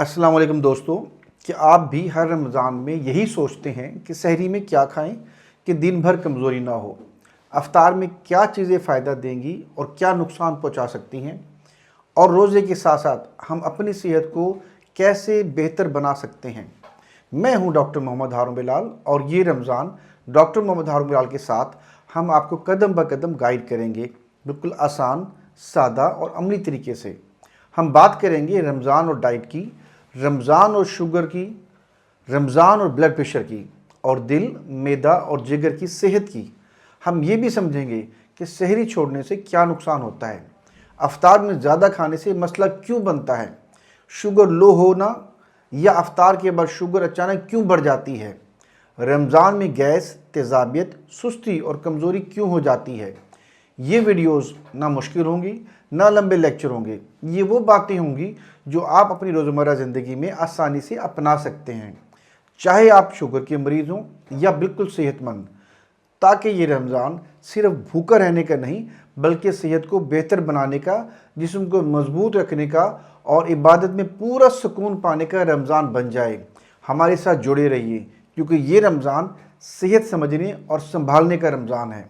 अस्सलाम वालेकुम दोस्तों। कि आप भी हर रमज़ान में यही सोचते हैं कि सहरी में क्या खाएं कि दिन भर कमज़ोरी ना हो। अफ्तार में क्या चीज़ें फ़ायदा देंगी और क्या नुकसान पहुंचा सकती हैं, और रोज़े के साथ साथ हम अपनी सेहत को कैसे बेहतर बना सकते हैं। मैं हूं डॉक्टर मोहम्मद हारून बिलाल, और ये रमज़ान डॉक्टर मोहम्मद हारून बिलाल के साथ हम आपको कदम ब कदम गाइड करेंगे, बिल्कुल आसान, सादा और अमली तरीके से। हम बात करेंगे रमज़ान और डाइट की, रमज़ान और शुगर की, रमज़ान और ब्लड प्रेशर की, और दिल, मैदा और जिगर की सेहत की। हम ये भी समझेंगे कि सहरी छोड़ने से क्या नुकसान होता है, अफ्तार में ज़्यादा खाने से मसला क्यों बनता है, शुगर लो होना या अफ्तार के बाद शुगर अचानक क्यों बढ़ जाती है, रमज़ान में गैस, तेज़ाबियत, सुस्ती और कमज़ोरी क्यों हो जाती है। ये वीडियोस ना मुश्किल होंगी ना लंबे लेक्चर होंगे। ये वो बातें होंगी जो आप अपनी रोज़मर्रा ज़िंदगी में आसानी से अपना सकते हैं, चाहे आप शुगर के मरीज़ हों या बिल्कुल सेहतमंद, ताकि ये रमज़ान सिर्फ भूखा रहने का नहीं बल्कि सेहत को बेहतर बनाने का, जिस्म को मजबूत रखने का और इबादत में पूरा सुकून पाने का रमज़ान बन जाए। हमारे साथ जुड़े रहिए, क्योंकि ये रमज़ान सेहत समझने और संभालने का रमज़ान है।